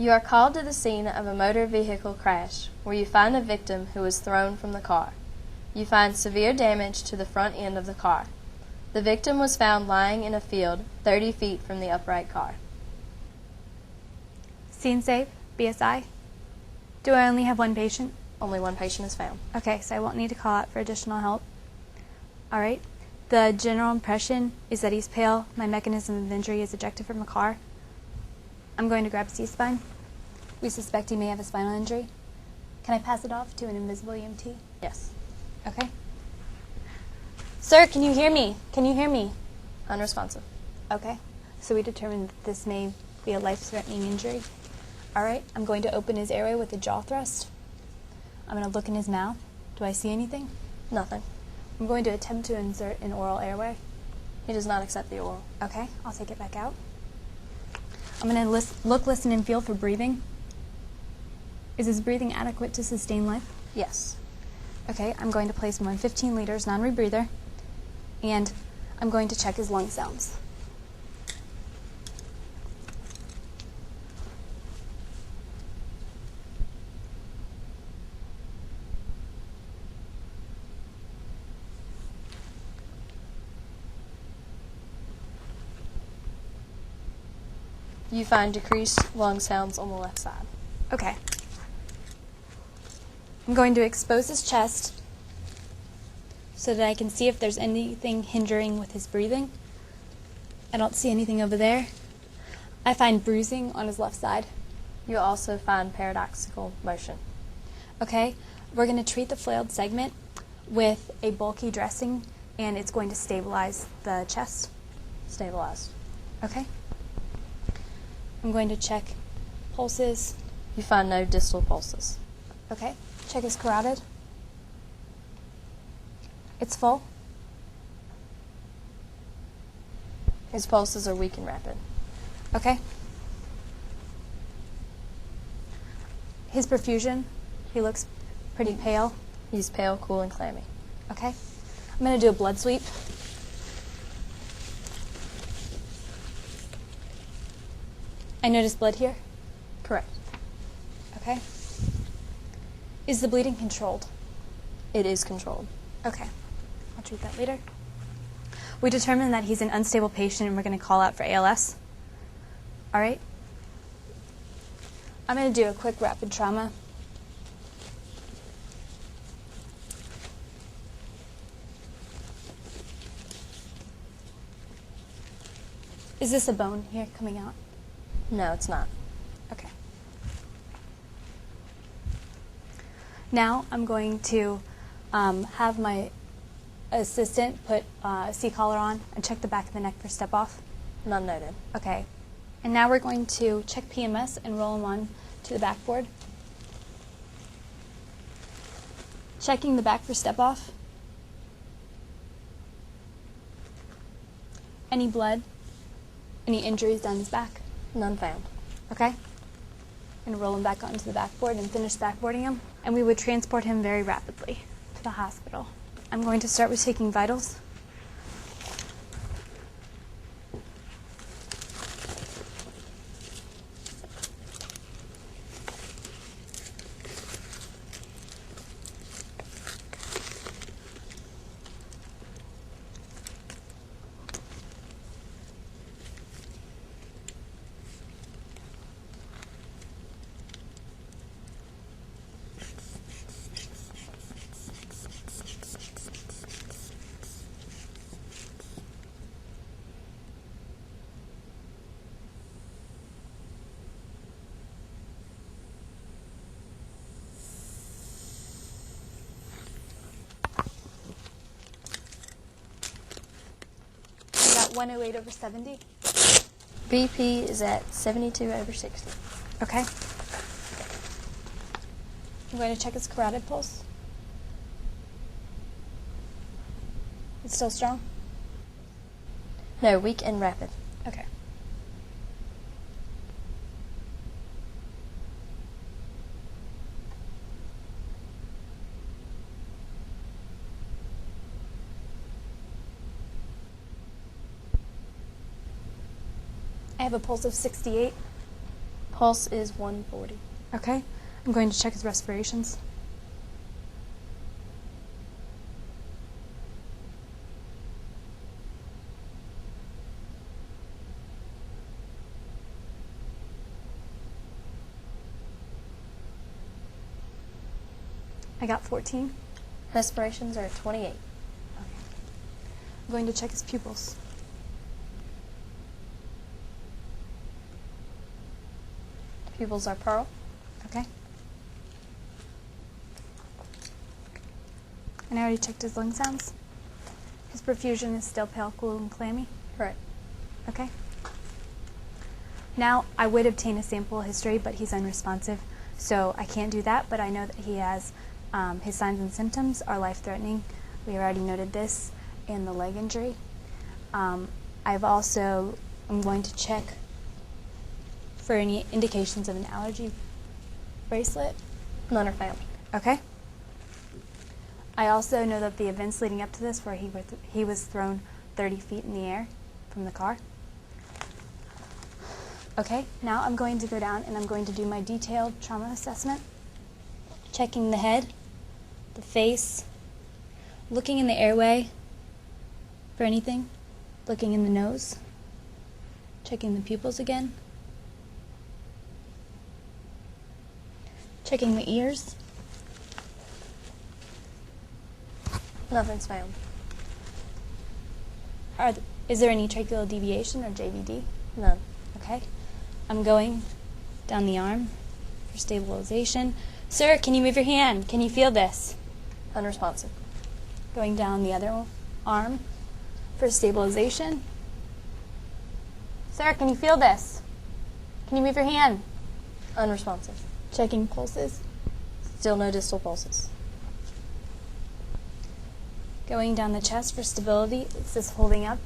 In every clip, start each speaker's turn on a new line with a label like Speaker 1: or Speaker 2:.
Speaker 1: You are called to the scene of a motor vehicle crash where you find a victim who was thrown from the car. You find severe damage to the front end of the car. The victim was found lying in a field 30 feet from the upright car.
Speaker 2: Scene safe, BSI. Do I only have one patient?
Speaker 1: Only one patient is found.
Speaker 2: Okay, so I won't need to call out for additional help. All right. The general impression is that he's pale. My mechanism of injury is ejected from a car. I'm going to grab a C-spine. We suspect he may have a spinal injury. Can I pass it off to an invisible EMT?
Speaker 1: Yes.
Speaker 2: Okay. Sir, can you hear me? Can you hear me?
Speaker 1: Unresponsive.
Speaker 2: Okay. So we determined that this may be a life-threatening injury. All right. I'm going to open his airway with a jaw thrust. I'm going to look in his mouth. Do I see anything?
Speaker 1: Nothing.
Speaker 2: I'm going to attempt to insert an oral airway.
Speaker 1: He does not accept the oral.
Speaker 2: Okay. I'll take it back out. I'm going to look, listen, and feel for breathing. Is his breathing adequate to sustain life?
Speaker 1: Yes.
Speaker 2: Okay, I'm going to place him on 15 liters non-rebreather, and I'm going to check his lung sounds.
Speaker 1: You find decreased lung sounds on the left side.
Speaker 2: Okay. I'm going to expose his chest so that I can see if there's anything hindering with his breathing. I don't see anything over there. I find bruising on his left side.
Speaker 1: You also find paradoxical motion.
Speaker 2: Okay, we're going to treat the flailed segment with a bulky dressing, and it's going to stabilize the chest.
Speaker 1: Stabilized.
Speaker 2: Okay. I'm going to check pulses.
Speaker 1: You find no distal pulses.
Speaker 2: Okay. Check his carotid. It's full.
Speaker 1: His pulses are weak and rapid.
Speaker 2: Okay. His perfusion, he looks pretty pale.
Speaker 1: He's pale, cool, and clammy.
Speaker 2: Okay. I'm going to do a blood sweep. I notice blood here.
Speaker 1: Correct.
Speaker 2: Okay. Is the bleeding controlled?
Speaker 1: It is controlled.
Speaker 2: Okay. I'll treat that later. We determined that he's an unstable patient and we're going to call out for ALS. All right? I'm going to do a quick rapid trauma. Is this a bone here coming out?
Speaker 1: No, it's not.
Speaker 2: Okay. Now I'm going to have my assistant put a C-collar on and check the back of the neck for step-off.
Speaker 1: None noted.
Speaker 2: Okay. And now we're going to check PMS and roll him on to the backboard. Checking the back for step-off. Any blood? Any injuries down his back?
Speaker 1: None found.
Speaker 2: Okay. I'm going to roll him back onto the backboard and finish backboarding him. And we would transport him very rapidly to the hospital. I'm going to start with taking vitals. We got 108/70.
Speaker 1: BP is at 72/60.
Speaker 2: Okay. I'm going to check his carotid pulse. It's still strong?
Speaker 1: No, weak and rapid.
Speaker 2: Okay. I have a pulse of 68.
Speaker 1: Pulse is 140.
Speaker 2: Okay. I'm going to check his respirations. I got 14.
Speaker 1: Respirations are at 28.
Speaker 2: Okay. I'm going to check his pupils.
Speaker 1: Pupils are pearl.
Speaker 2: Okay. And I already checked his lung sounds. His perfusion is still pale, cool, and clammy.
Speaker 1: Correct.
Speaker 2: Okay. Now, I would obtain a sample history, but he's unresponsive, so I can't do that, but I know that he has, his signs and symptoms are life-threatening. We already noted this in the leg injury. I'm going to check for any indications of an allergy bracelet.
Speaker 1: None are found.
Speaker 2: Okay. I also know that the events leading up to this, where he was thrown 30 feet in the air from the car. Okay, now I'm going to go down and I'm going to do my detailed trauma assessment, checking the head, the face, looking in the airway for anything, looking in the nose, checking the pupils again, checking the ears.
Speaker 1: Nothing's found.
Speaker 2: Is there any tracheal deviation or JVD?
Speaker 1: None.
Speaker 2: Okay. I'm going down the arm for stabilization. Sir, can you move your hand? Can you feel this?
Speaker 1: Unresponsive.
Speaker 2: Going down the other arm for stabilization. Sir, can you feel this? Can you move your hand?
Speaker 1: Unresponsive.
Speaker 2: Checking pulses.
Speaker 1: Still no distal pulses.
Speaker 2: Going down the chest for stability. Is this holding up?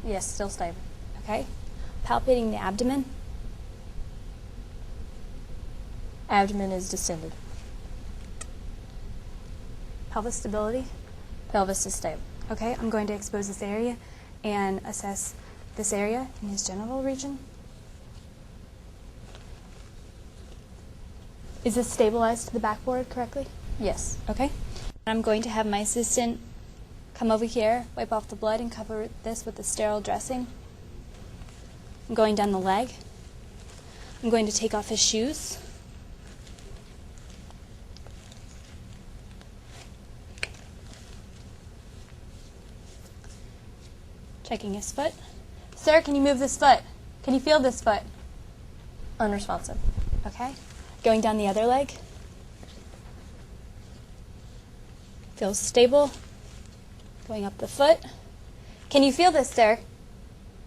Speaker 1: Yes, still stable.
Speaker 2: Okay. Palpating the abdomen.
Speaker 1: Abdomen is distended.
Speaker 2: Pelvis stability.
Speaker 1: Pelvis is stable.
Speaker 2: Okay, I'm going to expose this area and assess this area in his genital region. Is this stabilized to the backboard correctly?
Speaker 1: Yes.
Speaker 2: Okay. I'm going to have my assistant come over here, wipe off the blood, and cover this with a sterile dressing. I'm going down the leg. I'm going to take off his shoes. Checking his foot. Sir, can you move this foot? Can you feel this foot?
Speaker 1: Unresponsive.
Speaker 2: Okay. Going down the other leg. Feels stable. Going up the foot. Can you feel this, sir?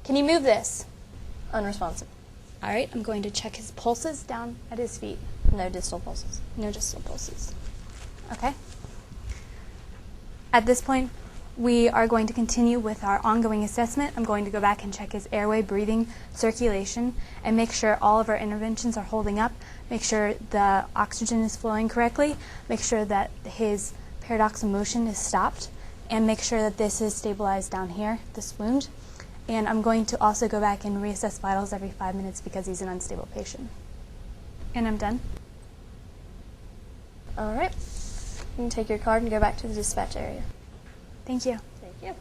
Speaker 2: Can you move this?
Speaker 1: Unresponsive.
Speaker 2: All right, I'm going to check his pulses down at his feet.
Speaker 1: No distal pulses.
Speaker 2: No distal pulses. Okay. At this point, we are going to continue with our ongoing assessment. I'm going to go back and check his airway, breathing, circulation, and make sure all of our interventions are holding up. Make sure the oxygen is flowing correctly. Make sure that his paradoxical motion is stopped. And make sure that this is stabilized down here, this wound. And I'm going to also go back and reassess vitals every 5 minutes because he's an unstable patient. And I'm done.
Speaker 1: All right. You can take your card and go back to the dispatch area.
Speaker 2: Thank you.
Speaker 1: Thank you.